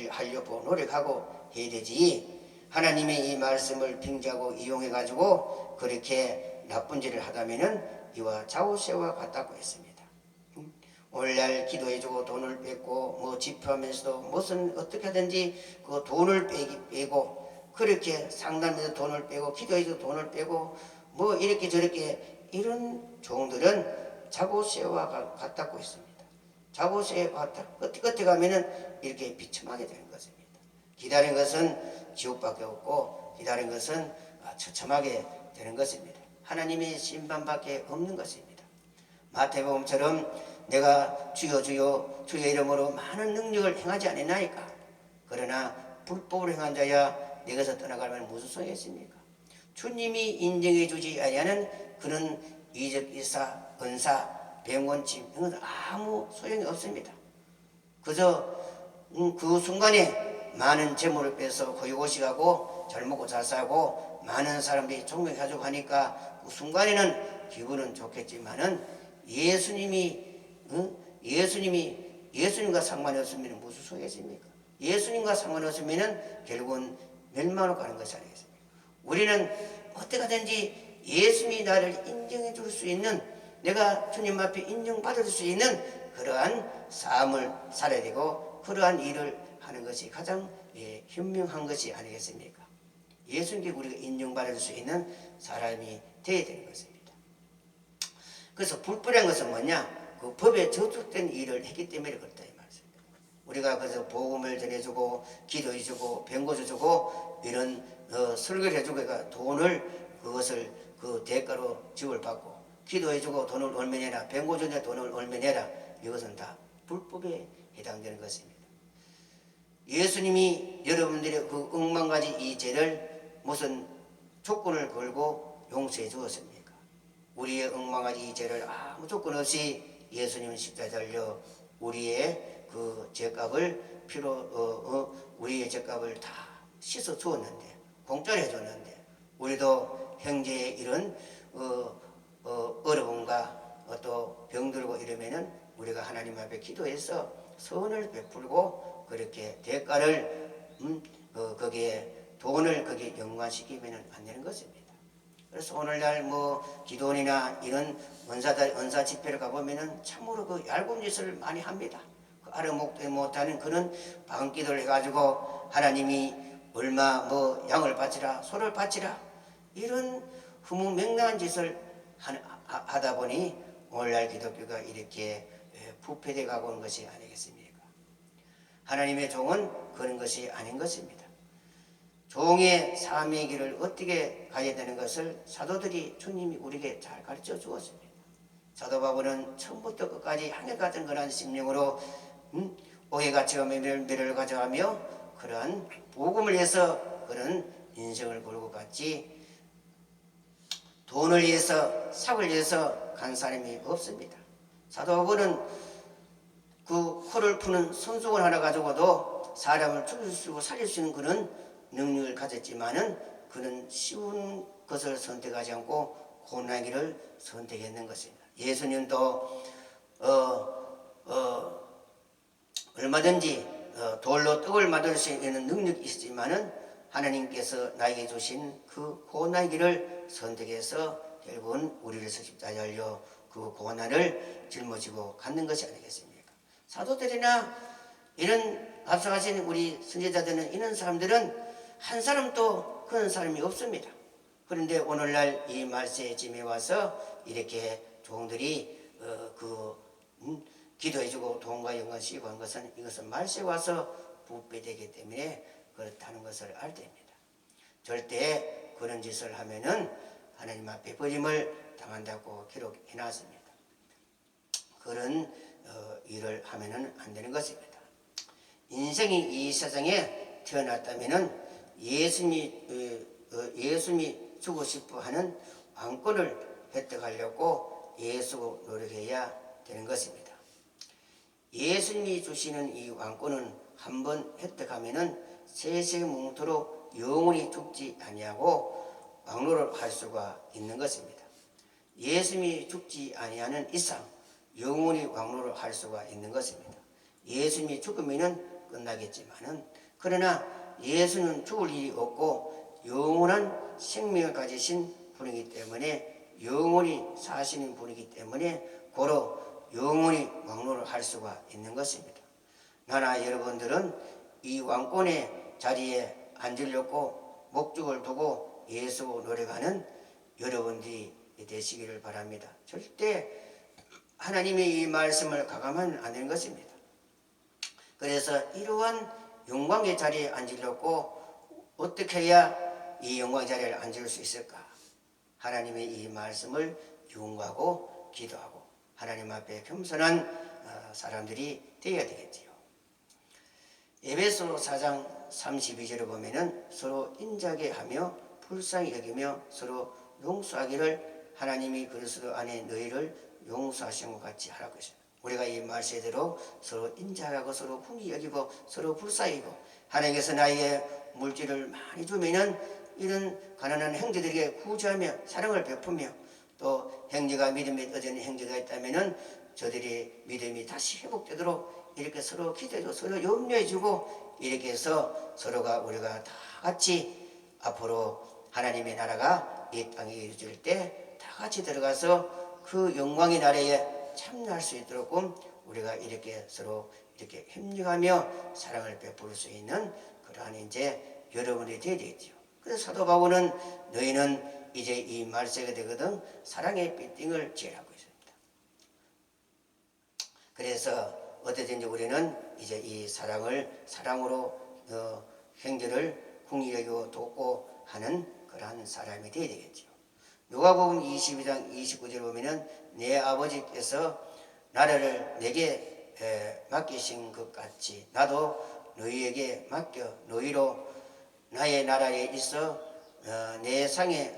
하려고 노력하고 해야 되지 하나님의 이 말씀을 빙자하고 이용해 가지고 그렇게 나쁜 짓을 하다면은 이와 자고새와 같다고 했습니다. 오늘날 기도해주고 돈을 뺏고 뭐 집회하면서도 무슨 어떻게 하든지 그 돈을 빼고 그렇게 상담해서 돈을 빼고 기도해서 돈을 빼고 뭐 이렇게 저렇게 이런 종들은 자고새와 같다고 했습니다. 자고새와 같다. 어떻게 가면은 이렇게 비참하게 되는 것입니다. 기다린 것은 지옥밖에 없고 기다린 것은 처참하게 되는 것입니다. 하나님의 심판밖에 없는 것입니다. 마태복음처럼 내가 주여 주여 주의 이름으로 많은 능력을 행하지 않았나이까. 그러나 불법을 행한 자야 내게서 떠나가면 무슨 소용이 있습니까? 주님이 인정해 주지 아니하는 그런 이적 이사 은사 병원침 이건 아무 소용이 없습니다. 그저 그 순간에 많은 재물을 빼서 고이고식하고 잘 먹고 잘 살고 많은 사람들이 존경해주고 하니까 그 순간에는 기분은 좋겠지만은 예수님과 상관이 없으면 무슨 소용이겠습니까? 예수님과 상관이 없으면 결국은 멸망으로 가는 것이 아니겠습니까? 우리는 어떻게 하든지 예수님이 나를 인정해 줄 수 있는, 내가 주님 앞에 인정받을 수 있는 그러한 삶을 살아야 되고, 그러한 일을 하는 것이 가장 현명한 것이 아니겠습니까? 예수님께 우리가 인정받을 수 있는 사람이 되어야 되는 것입니다. 그래서 불법이라는 것은 뭐냐? 그 법에 저촉된 일을 했기 때문에 그렇다 이 말씀입니다. 우리가 그래서 복음을 전해주고 기도해주고 병고해주고 이런 설교를 해주고 그러니까 돈을 그것을 그 대가로 지급을 받고 기도해주고 돈을 얼마 내라, 병고주는데 돈을 얼마 내라, 이것은 다 불법에 해당되는 것입니다. 예수님이 여러분들의 그 억만가지 이 죄를 무슨 조건을 걸고 용서해 주었습니까? 우리의 억만가지 이 죄를 아무 조건 없이 예수님은 십자가에 달려 우리의 그 죄값을 우리의 죄값을 다 씻어 주었는데, 공짜로 해줬는데, 우리도 형제의 이런 어려움과 또 병들고 이러면은 우리가 하나님 앞에 기도해서 선을 베풀고 그렇게 대가를 거기에 돈을 거기에 연관시키면은 안 되는 것입니다. 그래서 오늘날 뭐 기도원이나 이런 은사 집회를 가보면은 참으로 그 얇은 짓을 많이 합니다. 그 알아먹지 못하는 그런 방기도를 해가지고 하나님이 얼마 뭐 양을 바치라, 소를 바치라, 이런 후무맹랑한 짓을 하다 보니 오늘날 기독교가 이렇게 부패돼 가고 있는 것이 아니겠습니까? 하나님의 종은 그런 것이 아닌 것입니다. 종의 삶의 길을 어떻게 가야 되는 것을 사도들이 주님이 우리에게 잘 가르쳐 주었습니다. 사도 바울은 처음부터 끝까지 한결같은 그러한 심령으로 오해 가져가며 매를 가져가며 그러한 복음을 위해서 그런 인생을 걸고 갔지, 돈을 위해서 삭을 위해서 간 사람이 없습니다. 사도 바울은 그 코를 푸는 손수건 하나 가지고도 사람을 죽일 수 있고 살릴 수 있는 그런 능력을 가졌지만은 그는 쉬운 것을 선택하지 않고 고난의 길을 선택했는 것입니다. 예수님도 얼마든지 돌로 떡을 만들 수 있는 능력이 있지만은 하나님께서 나에게 주신 그 고난의 길을 선택해서 결국은 우리를 십자가에 달려 그 고난을 짊어지고 갖는 것이 아니겠습니까? 사도들이나 이런 앞서가신 우리 선지자들은, 이런 사람들은 한 사람도 그런 사람이 없습니다. 그런데 오늘날 이 말세쯤에 와서 이렇게 종들이 기도해주고 돈과 연관시키고 한 것은, 이것은 말세에 와서 부패되기 때문에 그렇다는 것을 알 때입니다. 절대 그런 짓을 하면은 하나님 앞에 버림을 당한다고 기록해놨습니다. 그런 일을 하면은 안 되는 것입니다. 인생이 이 세상에 태어났다면은 예수님이 주고 싶어 하는 왕권을 획득하려고 예수 노력해야 되는 것입니다. 예수님이 주시는 이 왕권은 한번 획득하면은 세세뭉토록 영원히 죽지 아니하고 왕노를 할 수가 있는 것입니다. 예수님이 죽지 아니하는 이상 영원히 왕노를 할 수가 있는 것입니다. 예수님이 죽으면은 끝나겠지만은, 그러나 예수는 죽을 일이 없고 영원한 생명을 가지신 분이기 때문에, 영원히 사시는 분이기 때문에 고로 영원히 왕노를 할 수가 있는 것입니다. 나나 여러분들은 이 왕권의 자리에 앉으려고 목적을 두고 예수 노래하는 여러분들이 되시기를 바랍니다. 절대 하나님의 이 말씀을 가감하면 안 되는 것입니다. 그래서 이러한 영광의 자리에 앉으려고 어떻게 해야 이 영광의 자리에 앉을 수 있을까? 하나님의 이 말씀을 용구하고 기도하고 하나님 앞에 겸손한 사람들이 되어야 되겠지요. 에베소 4장 32절을 보면은 서로 인자하게 하며 불쌍히 여기며 서로 용서하기를 하나님이 그리스도 안에 너희를 용서하신 것 같이 하라고 했습니다. 우리가 이 말씀대로 서로 인자하고 서로 긍휼히 여기고 서로 불쌍히 여기고 하나님께서 나에게 물질을 많이 주면은 이런 가난한 형제들에게 구제하며 사랑을 베푸며 또 형제가 믿음이 어진 형제가 있다면은 저들이 믿음이 다시 회복되도록 이렇게 서로 기도해주고 서로 염려해주고 이렇게 해서 서로가 우리가 다 같이 앞으로 하나님의 나라가 이 땅에 이루어질 때 다 같이 들어가서 그 영광의 나라에 참여할 수 있도록 우리가 이렇게 서로 이렇게 협력하며 사랑을 베풀 수 있는 그러한 이제 여러분이 되어야 되겠죠. 그래서 사도 바울은 너희는 이제 이 말세가 되거든 사랑의 빌딩을 지으라고 했습니다. 그래서 어떻든지 우리는 이제 이 사랑으로 형제를 궁히 여기고 돕고 하는 그러한 사람이 되어야 되겠죠. 누가복음 22장 29절 보면은 내 아버지께서 나라를 내게 맡기신 것 같이 나도 너희에게 맡겨 너희로 나의 나라에 있어 내 상에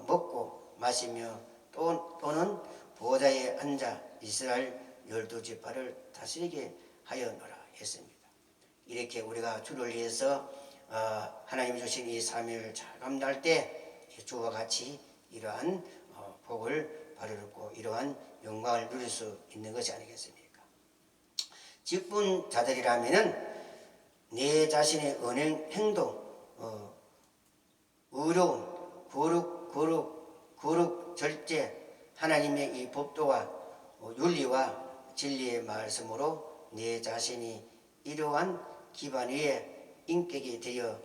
먹고 마시며 또는 보좌에 앉아 이스라엘 12지파를 다스리게 하여노라 했습니다. 이렇게 우리가 주를 위해서 하나님이 주신 이 사명을 잘 감당할 때 주와 같이 이러한 복을 받고 이러한 영광을 누릴 수 있는 것이 아니겠습니까? 직분자들이라면은 내 자신의 언행, 행동, 의로운, 거룩, 절제, 하나님의 이 법도와 윤리와 진리의 말씀으로 내 자신이 이러한 기반 위에 인격이 되어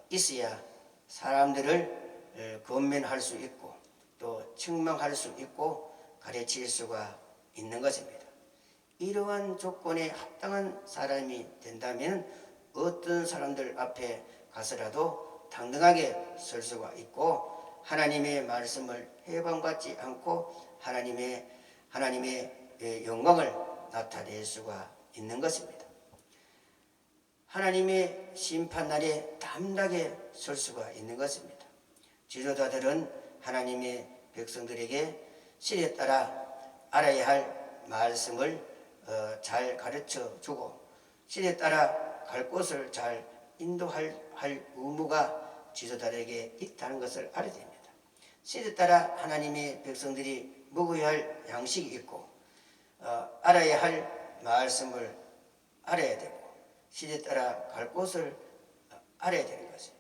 있어야 사람들을 권면할 수 있고 또 책망할 수 있고 가르칠 수가 있는 것입니다. 이러한 조건에 합당한 사람이 된다면 어떤 사람들 앞에 가서라도 당당하게 설 수가 있고 하나님의 말씀을 해방받지 않고 하나님의 영광을 나타낼 수가 있는 것입니다. 하나님의 심판날에 담대하게 설 수가 있는 것입니다. 지도자들은 하나님의 백성들에게 시대에 따라 알아야 할 말씀을 잘 가르쳐 주고 시대에 따라 갈 곳을 잘 인도할 의무가 지도자들에게 있다는 것을 알아야 됩니다. 시대에 따라 하나님의 백성들이 먹어야 할 양식이 있고 알아야 할 말씀을 알아야 되고 시대에 따라 갈 곳을 알아야 되는 것입니다.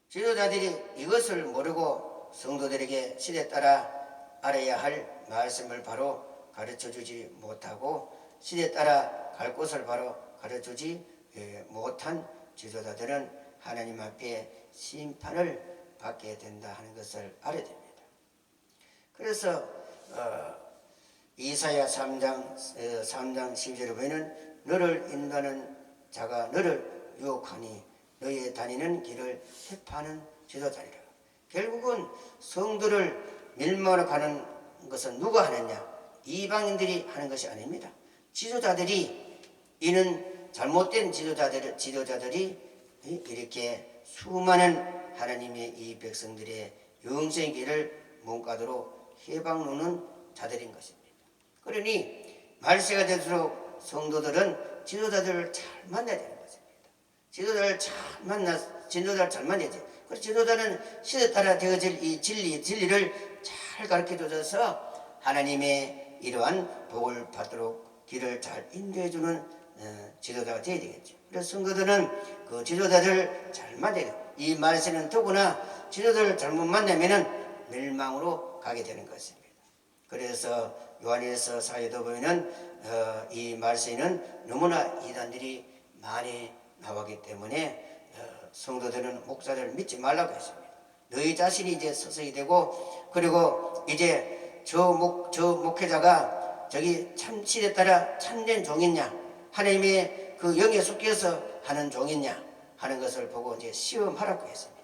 지도자들이 이것을 모르고 성도들에게 시대에 따라 알아야 할 말씀을 바로 가르쳐주지 못하고 시대에 따라 갈 곳을 바로 가르쳐주지 못한 지도자들은 하나님 앞에 심판을 받게 된다 하는 것을 알아야 됩니다. 그래서 이사야 3장 12절에 보면 너를 인도하는 자가 너를 유혹하니 너희의 다니는 길을 해파하는 지도자리라. 결국은 성도를 밀망하러 가는 것은 누가 하느냐? 이방인들이 하는 것이 아닙니다. 지도자들이 이는 잘못된 지도자들이 이렇게 수많은 하나님의 이 백성들의 영생의 길을 몸가도록 해방놓는 자들인 것입니다. 그러니 말세가 될수록 성도들은 지도자들을 잘 만나야 되는 것입니다. 지도자를 잘 만나야지. 그래서 지도자는 시대에 따라 되어질 이 진리를 잘 가르쳐줘서 하나님의 이러한 복을 받도록 길을 잘 인도해주는 지도자가 되어야 되겠죠. 그래서 성도들은 그 지도자를 잘 만나야 돼요. 이 말세는 더구나 지도자를 잘못 만나면은 멸망으로 가게 되는 것입니다. 그래서 요한일서 4에도 보면은 이 말세는 너무나 이단들이 많이 나왔기 때문에 성도들은 목사들을 믿지 말라고 했습니다. 너희 자신이 이제 서서히 되고 그리고 이제 저 목회자가 저기 참 시대에 따라 참된 종이냐 하나님의 그 영에 속해서 하는 종이냐 하는 것을 보고 이제 시험하라고 했습니다.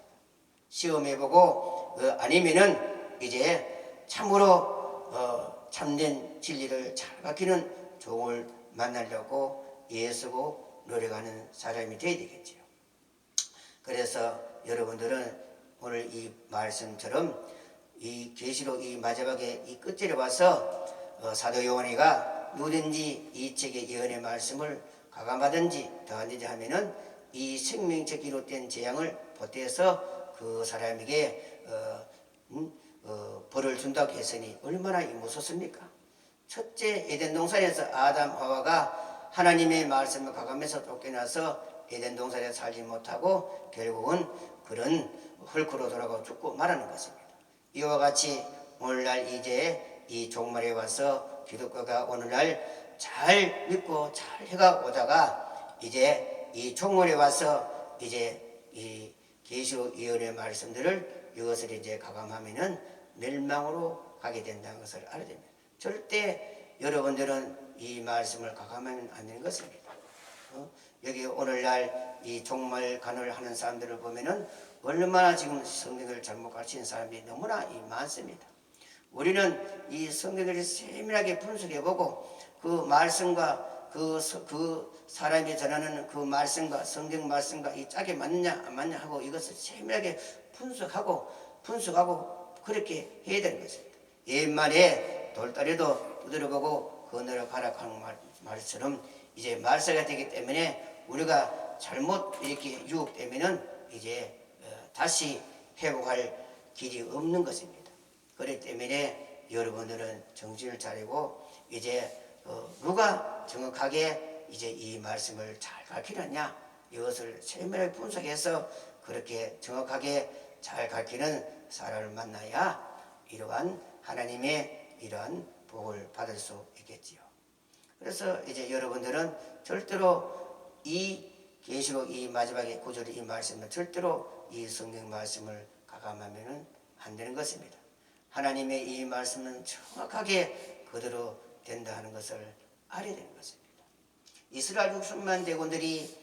시험해보고 아니면은 이제 참으로 참된 진리를 잘 가르치는 종을 만나려고 애쓰고 노력하는 사람이 되어야 되겠죠. 그래서 여러분들은 오늘 이 말씀처럼 이 계시록 이 마지막에 이 끝절에 와서 사도 요한이가 누구든지 이 책의 예언의 말씀을 가감하든지 더하든지 하면은 이 생명책 기록된 재앙을 보태서 그 사람에게 벌을 준다고 했으니 얼마나 무섭습니까? 첫째, 에덴 동산에서 아담 하와가 하나님의 말씀을 가감해서 쫓겨나서 에덴 동산에 살지 못하고 결국은 그런 헐크로 돌아가 죽고 말하는 것입니다. 이와 같이 오늘날 이제 이 종말에 와서 기독교가 오늘날 잘 믿고 잘 해가 오다가 이제 이 종말에 와서 이제 이 계시록 예언의 말씀들을 이것을 이제 가감하면은 멸망으로 가게 된다는 것을 알아야 됩니다. 절대 여러분들은 이 말씀을 가감하면 안 되는 것입니다. 여기 오늘날 이 종말 간을 하는 사람들을 보면은 얼마나 지금 성경을 잘못 가르치는 사람이 너무나 많습니다. 우리는 이 성경을 세밀하게 분석해보고 그 말씀과 그 사람이 전하는 그 말씀과 성경 말씀과 이 짝이 맞느냐 안 맞냐 하고 이것을 세밀하게 분석하고 그렇게 해야 되는 것입니다. 옛말에 돌다리도 두드려보고 그늘을 가라 하는 말처럼 이제 말세가 되기 때문에 우리가 잘못 이렇게 유혹되면은 이제 다시 회복할 길이 없는 것입니다. 그렇기 때문에 여러분들은 정신을 차리고 이제 누가 정확하게 이제 이 말씀을 잘 가르치느냐 이것을 세밀하게 분석해서 그렇게 정확하게 잘 가르치는 사람을 만나야 이러한 하나님의 이러한 복을 받을 수 있겠지요. 그래서 이제 여러분들은 절대로 이 계시록 이 마지막에 구절 이 말씀을 절대로 이 성경 말씀을 가감하면은 안 되는 것입니다. 하나님의 이 말씀은 정확하게 그대로 된다 하는 것을 알아야 되는 것입니다. 이스라엘 6천만 대군들이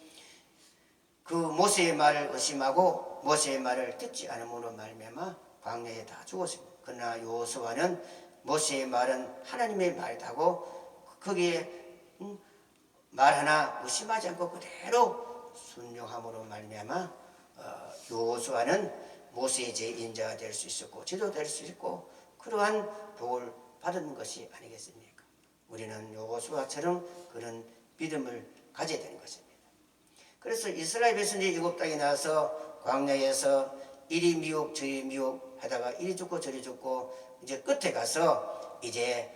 그 모세의 말을 의심하고 모세의 말을 듣지 않음으로 말미암아 광야에 다 죽었습니다. 그러나 여호수아는 모세의 말은 하나님의 말이라고 거기에 말 하나 의심하지 않고 그대로 순종함으로 말미암아 여호수아는 모세의 제2인자가 될 수 있었고 지도될 수 있고 그러한 복을 받은 것이 아니겠습니까? 우리는 여호수아처럼 그런 믿음을 가져야 되는 것입니다. 그래서 이스라엘 백성들이 애굽 땅에 나와서 광야에서 이리 미혹 저리 미혹 하다가 이리 죽고 저리 죽고 이제 끝에 가서 이제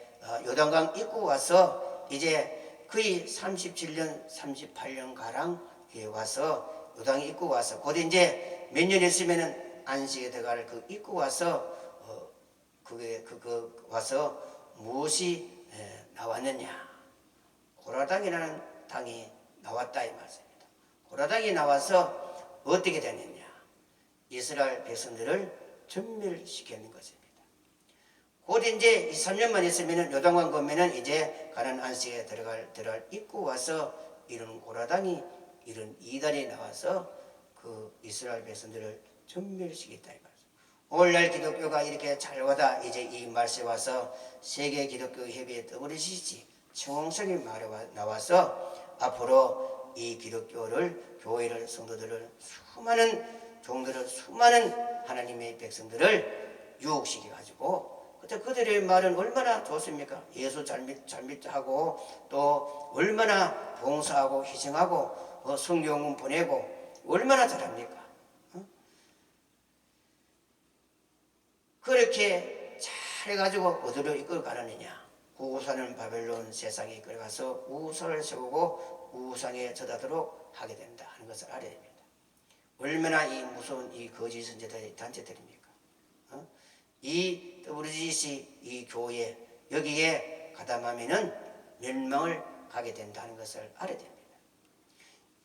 요단강 입구 와서 이제 거의 37년 38년 가량 와서 요단 입구 와서 곧 이제 몇 년 있으면은 안식에 들어갈 그 입구 와서 와서 무엇이 나왔느냐? 고라당이라는 당이 나왔다 이 말씀입니다. 고라당이 나와서 어떻게 되느냐? 이스라엘 백성들을 전멸시키는 것입니다. 곧 이제 3년만 있으면은 요단강 건너면은 이제 가나안 안식에 들어갈 입구 와서 이런 고라당이 이런 이단이 나와서 그 이스라엘 백성들을 전멸시키겠다 이 말씀. 오늘날 기독교가 이렇게 잘 와다 이제 이 말씀에 와서 세계 기독교 협의회 WCC 청홍석이 나와서 앞으로 이 기독교를 교회를 성도들을 수많은 종들을 수많은 하나님의 백성들을 유혹시켜 가지고 그들의 말은 얼마나 좋습니까? 예수 잘 믿자고 또 얼마나 봉사하고 희생하고 성경은 보내고 얼마나 잘합니까? 그렇게 잘해가지고 어디로 이끌어 가느냐? 우상은 바벨론 세상에 이끌어가서 우상을 세우고 우상에 젖하도록 하게 된다 하는 것을 알아야 됩니다. 얼마나 이 무서운 이 거짓 선지자들의 단체들입니까? 이 WGC 이 교회 여기에 가담하면은 멸망을 가게 된다는 것을 알아야 됩니다.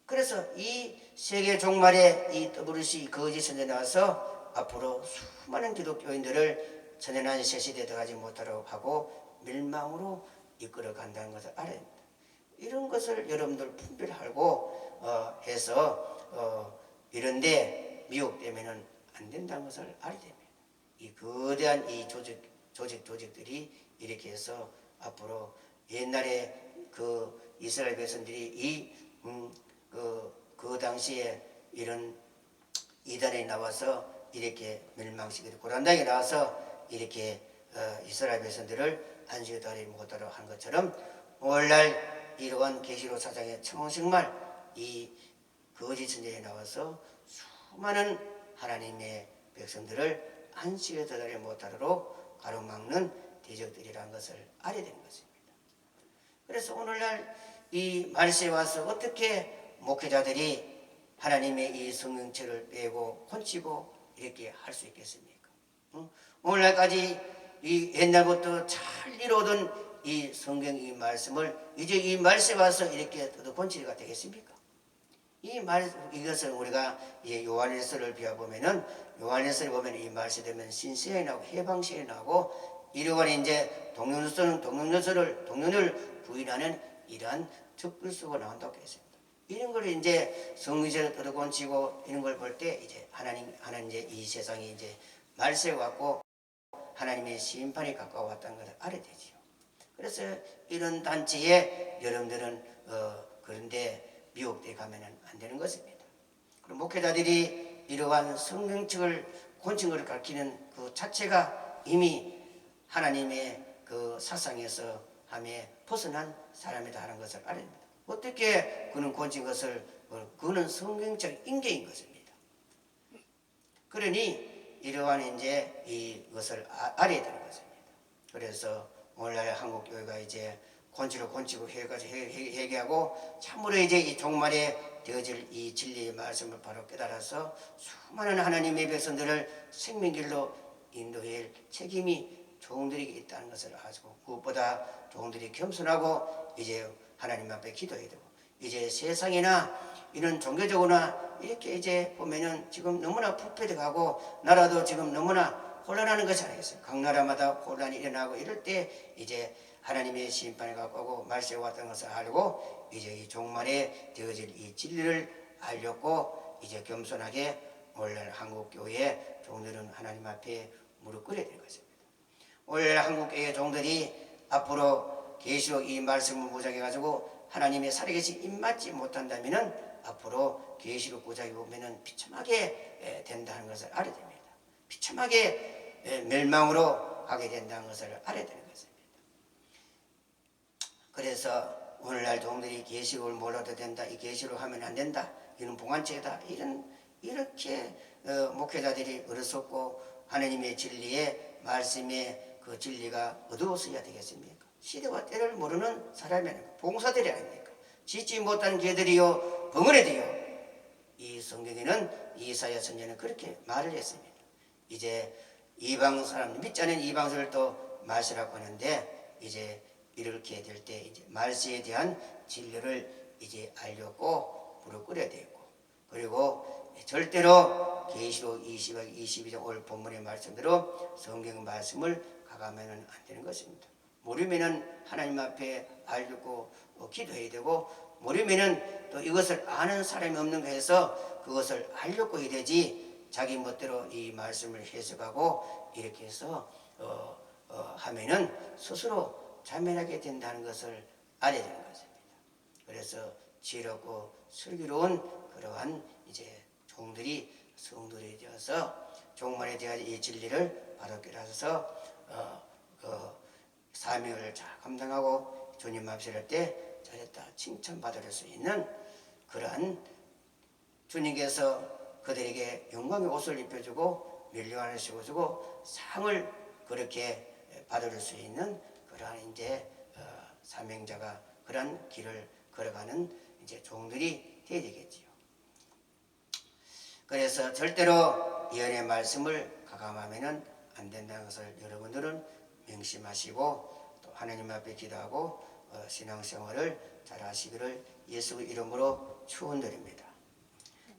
그래서 이 세계 종말에 이 WGC 거짓 선지자 나와서 앞으로 수많은 기독교인들을 천연한 새 시대에 들어가지 못하도록 하고 멸망으로 이끌어 간다는 것을 알아야 됩니다. 이런 것을 여러분들 분별하고 해서 이런데 미혹되면은 안 된다는 것을 알아야 됩니다. 이 거대한 이 조직들이 이렇게 해서 앞으로 옛날에 그 이스라엘 백성들이 그 당시에 이런 이단에 나와서 이렇게 멸망시키고 고란당에 나와서 이렇게 이스라엘 백성들을 안식에 들이 못하도록 한 것처럼 오늘날 이러한 계시록 사장의 정말 이 거짓 선지자에 나와서 수많은 하나님의 백성들을 안식에 들어가지 못하도록 가로막는 대적들이라는 것을 알아야 되는 것입니다. 그래서 오늘날 이 말세에 와서 어떻게 목회자들이 하나님의 이 성령체를 빼고 콘치고 이렇게 할 수 있겠습니까? 오늘날까지 이 옛날부터 잘 이루어던 이 성경 이 말씀을 이제 이 말세에 와서 이렇게 콘치가 되겠습니까? 이것을 우리가 이제 요한일서를 비워보면은 요한일서를 보면 이 말세 되면 신세에 나오고 해방시에 나오고 이러한 이제 동료를 부인하는 이러한 적글수가 나온다고 했습니다. 이런 걸 이제 성경에서 뜯어곤치고 이런 걸 볼 때 이제 하나님 이제 이 세상이 이제 말세에 왔고 하나님의 심판이 가까워왔다는 것을 알아야 되지요. 그래서 이런 단체에 여러분들은 그런데 미혹되어 가면은 안 되는 것입니다. 그리고 목회자들이 이러한 성경책을 곤칭을 가르치는 그 자체가 이미 하나님의 그 사상에서 함에 벗어난 사람이다 하는 것을 알아야 됩니다. 어떻게 그는 곤칭 것을 그는 성경적 인계인 것입니다. 그러니 이러한 이제 이것을 알아야 되는 것입니다. 그래서 오늘날 한국 교회가 이제 곤치로 곤치고 회개하고 참으로 이제 이 종말에 되어질 이 진리의 말씀을 바로 깨달아서 수많은 하나님의 백성들을 생명길로 인도할 책임이 종들에게 있다는 것을 아시고 무엇보다 종들이 겸손하고 이제 하나님 앞에 기도해야 되고 이제 세상이나 이런 종교적으로나 이렇게 이제 보면은 지금 너무나 부패돼 가고 나라도 지금 너무나 혼란하는 것이 아니겠어요. 각 나라마다 혼란이 일어나고 이럴 때 이제 하나님의 심판이 가까우고 말세에 왔다는 것을 알고 이제 이 종말에 되어질 이 진리를 알렸고 이제 겸손하게 오늘날 한국교회의 종들은 하나님 앞에 무릎 꿇어야 될 것입니다. 오늘날 한국교회 종들이 앞으로 계시록 이 말씀을 무장해가지고 하나님의 살아계신 입맞지 못한다면은 앞으로 계시록 구작에 보면은 비참하게 된다는 것을 알아야 됩니다. 비참하게 멸망으로 가게 된다는 것을 알아야 되는 것입니다. 그래서 오늘날 종들이 계시록을 몰라도 된다, 이 계시록 하면 안 된다, 이런 봉안죄다, 이렇게 목회자들이 어리석고 하나님의 진리의 말씀의 그 진리가 어두워서야 되겠습니까? 시대와 때를 모르는 사람이 아닙니까? 봉사들이 아닙니까? 짓지 못한 개들이요 벙어리들이요. 이 성경에는 이사야 선지자는 그렇게 말을 했습니다. 이제 이방 사람 믿지 않은 이방서를 또 말세라고 하는데 이제 이렇게 될 때 이제 말세에 대한 진리를 이제 알렸고 무릎 꿇어야 되고 그리고 절대로 계시록 22장 오늘 본문의 말씀대로 성경 말씀을 가가면은 안 되는 것입니다. 모르면은 하나님 앞에 알고 기도해야 되고 모르면은 또 이것을 아는 사람이 없는 거에서 그것을 알려고 해야 되지 자기 멋대로 이 말씀을 해석하고 이렇게 해서 하면은 스스로 자멸하게 된다는 것을 알아야 되는 것입니다. 그래서 지혜롭고 슬기로운 그러한 이제 종들이 성도들이 되어서 종말에 대한 이 진리를 바로 깨달아서 사명을 잘 감당하고 주님 앞에 설 때 잘했다 칭찬받을 수 있는 그러한 주님께서 그들에게 영광의 옷을 입혀주고 멸류관을 씌워주고 상을 그렇게 받을 수 있는 그러한 이제 사명자가 그러한 길을 걸어가는 이제 종들이 되어야 되겠지요. 그래서 절대로 예언의 말씀을 가감하면은 안 된다는 것을 여러분들은 명심하시고 또 하나님 앞에 기도하고 신앙생활을 잘 하시기를 예수 이름으로 축원드립니다.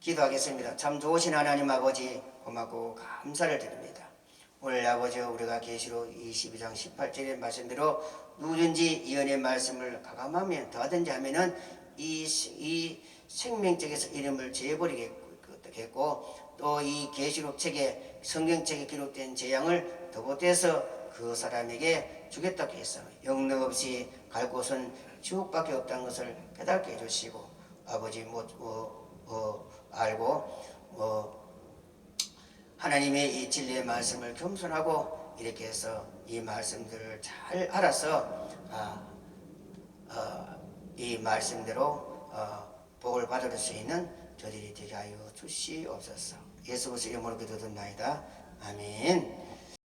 기도하겠습니다. 참 좋으신 하나님 아버지 고맙고 감사를 드립니다. 오늘 아버지 우리가 계시록 22장 18절의 말씀대로 누구든지 예언의 말씀을 가감하면 더하든지 하면은 이 생명책에서 이름을 제해버리겠고 또 이 계시록 책에 성경책에 기록된 재앙을 더 보태서 그 사람에게 주겠다고 했어. 영능 없이 갈 곳은 지옥밖에 없다는 것을 깨닫게 해주시고 아버지 알고 하나님의 이 진리의 말씀을 겸손하고 이렇게 해서 이 말씀들을 잘 알아서 이 말씀대로 복을 받을 수 있는 저들이 되게 하여 주시옵소서. 예수 그리스도 이름으로 기도드립나이다. 아멘.